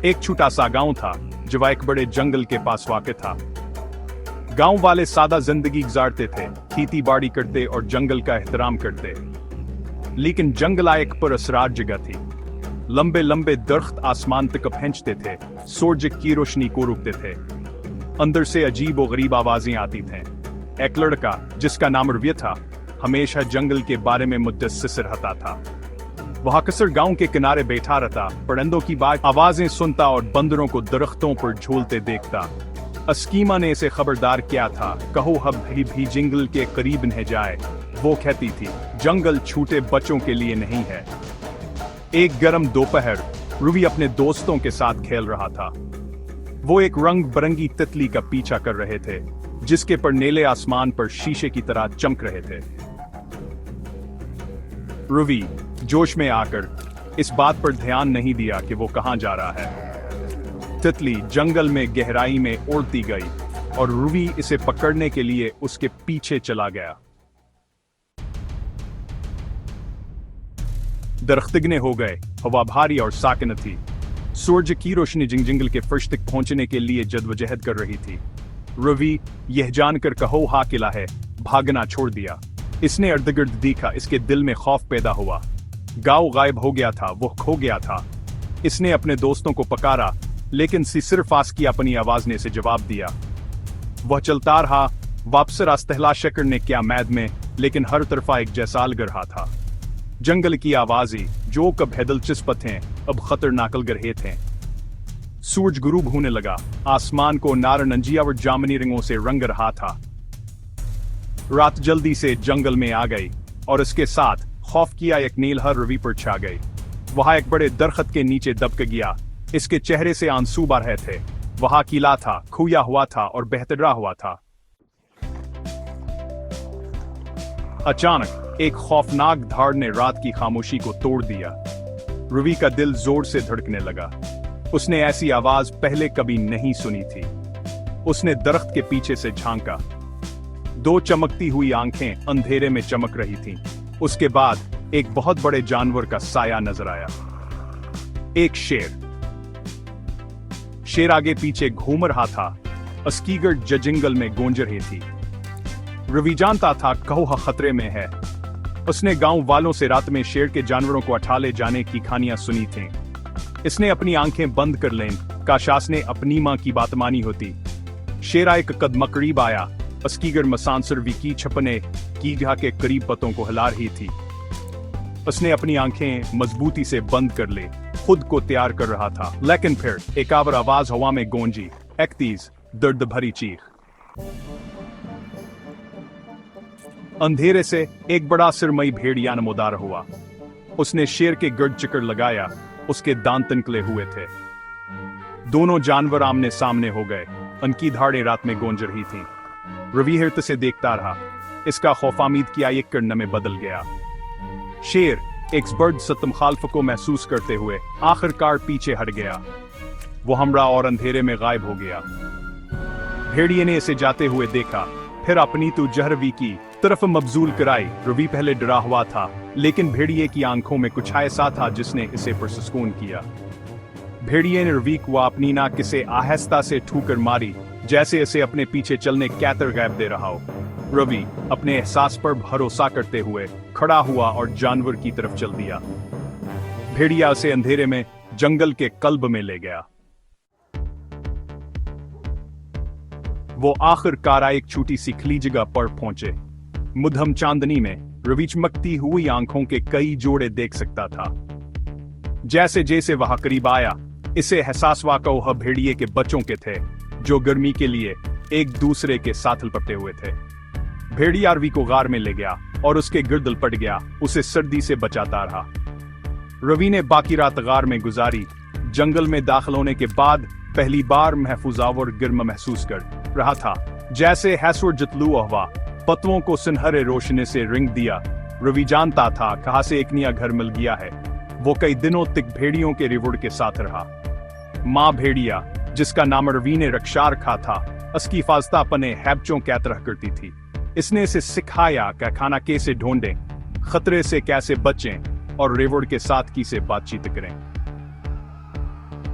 एक छोटा सा गांव था जो एक बड़े जंगल के पास वाक़ था। गांव वाले सादा जिंदगी गुजारते थे, खेती बाड़ी करते और जंगल का एहतराम करते। लेकिन जंगल एक पुरअसरार जगह थी। लंबे लंबे दरख्त आसमान तक पहुंचते थे, सूरज की रोशनी को रोकते थे। अंदर से अजीब और गरीब आवाजें आती थीं। एक लड़का जिसका नाम रवि था, हमेशा जंगल के बारे में मुतस्सिस रहता था। वह अक्सर गांव के किनारे बैठा रहता, परिंदों की आवाजें सुनता और बंदरों को दरख्तों पर झूलते देखता। अस्कीमा ने इसे खबरदार किया था, कहो अब भी जंगल के करीब न जाए। वो कहती थी, जंगल छोटे बच्चों के लिए नहीं है। एक गर्म दोपहर रवि अपने दोस्तों के साथ खेल रहा था। वो एक रंग बिरंगी तितली का पीछा कर रहे थे, जिसके पर नीले आसमान पर शीशे की तरह चमक रहे थे। रवि जोश में आकर इस बात पर ध्यान नहीं दिया कि वो कहां जा रहा है। तितली जंगल में गहराई में उड़ती गई और रवि इसे पकड़ने के लिए उसके पीछे चला गया। दरख्त घने हो गए, हवा भारी और साकिन थी। सूरज की रोशनी जंगल के फर्श तक पहुंचने के लिए जद्दोजहद कर रही थी। रवि यह जानकर कहो हा किला है, भागना छोड़ दिया। इसने इर्द-गिर्द देखा, इसके दिल में खौफ पैदा हुआ। गांव गायब हो गया था, वो खो गया था। इसने अपने दोस्तों को पुकारा, लेकिन सिर्फ आसकी अपनी आवाज ने इसे जवाब दिया। वह चलता रहा, वापस रास्ते तलाश करने क्या मैद में, लेकिन हर तरफा एक जैसा लग रहा था। जंगल की आवाजें जो कब दिलचस्प थे, अब खतरनाक लग रहे थे। सूरज गुरूब होने लगा, आसमान को नारंगी और जामुनी रंगों से रंग रहा था। रात जल्दी से जंगल में आ गई और इसके साथ खौफ किया एक नीलहर रवि पर छा गई। वहां एक बड़े दरख्त के नीचे दबक गया। इसके चेहरे से आंसू बह रहे थे। वहां किला था, खोया हुआ था और बहतरा हुआ था। अचानक एक खौफनाक धाड़ ने रात की खामोशी को तोड़ दिया। रवि का दिल जोर से धड़कने लगा। उसने ऐसी आवाज पहले कभी नहीं सुनी थी। उसने दरख्त के पीछे से झांका। दो चमकती हुई आंखें अंधेरे में चमक रही थीं। उसके बाद एक बहुत बड़े जानवर का साया नजर आया। एक शेर आगे पीछे घूम रहा था। अस्कीगर जंगल में गूंज रही थी। रवि जानता था कहो खतरे में है। उसने गांव वालों से रात में शेर के जानवरों को उठा ले जाने की कहानियां सुनी थीं। इसने अपनी आंखें बंद कर लें, काश ने अपनी मां की बात मानी होती। शेर एक कदम करीब आया। अस्कीगर मसानसर विकी छपने की जगह के करीब पतों को हिला रही थी। उसने अपनी आंखें मजबूती से बंद कर ले, खुद को तैयार कर रहा था। लेकिन फिर एक आवर आवाज हवा में गूंजी, एक तेज दर्द भरी चीख। अंधेरे से एक बड़ा सिरमई भेड़िया नमोदार हुआ। उसने शेर के गर्द चक्कर लगाया। उसके दांत निकले हुए थे। दोनों जानवर आमने सामने हो गए। उनकी धाड़ें रात में गूंज रही थीं। रवि हिरत से देखता रहा। इसका खौफामीद किया एक करने में बदल गया। शेर एक बर्ड सतम खाल्फ को महसूस करते हुए आखिरकार पीछे हट गया। वो हमरा और अंधेरे में गायब हो गया। भेड़िए ने इसे जाते हुए देखा, फिर अपनी तो जहरवी की तरफ मबजूल कराई। रवि पहले डरा हुआ था, लेकिन भेड़िए की आंखों में कुछ ऐसा था जिसने इसे पुरसुकून किया। भेड़िए ने रवि को अपनी नाक से आहिस्ता से ठोकर मारी, जैसे इसे अपने पीछे चलने कैतर गैब दे रहा हो। रवि अपने एहसास पर भरोसा करते हुए खड़ा हुआ और जानवर की तरफ चल दिया। भेड़िया उसे अंधेरे में जंगल के कल्ब में ले गया। वो आखिरकार एक छोटी सी खुली जगह पर पहुंचे। मुधम चांदनी में रवि चमकती हुई आंखों के कई जोड़े देख सकता था। जैसे जैसे वहां करीब आया, इसे एहसास हुआ कि वह भेड़िए के बच्चों के थे, जो गर्मी के लिए एक दूसरे के साथ लपटे हुए थे। भेड़िया रवि को गार में ले गया और उसके गिर्द लपट गया, उसे सर्दी से बचाता रहा। रवि ने बाकी रात गार में गुजारी। जंगल में दाखिल होने के बाद पहली बार महफूजावर गर्म महसूस कर रहा था, जैसे हैसुर जतलू हवा पत्तों को सुनहरे रोशनी से रिंग दिया। रवि जानता था कहां से एक नया घर मिल गया है। वो कई दिनों तक भेड़ियों के रिवुड़ के साथ रहा। माँ भेड़िया, जिसका नाम रवि ने रक्षा रखा था, उसकी हिफाजत अपने हैबचों की तरह करती थी। इसने इसे सिखाया कि खाना कैसे ढूंढें, खतरे से कैसे बचें और रेवड़ के साथ कैसे बातचीत करें।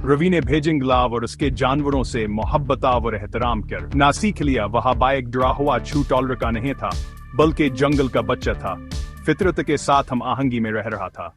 रवि ने भेजिंगलाव और उसके जानवरों से मोहब्बत और एहतराम कर ना सीख लिया। वह बाइक डरा हुआ छूटौलर का नहीं था, बल्कि जंगल का बच्चा था। फितरत के साथ हम आहंगी में रह रहा था।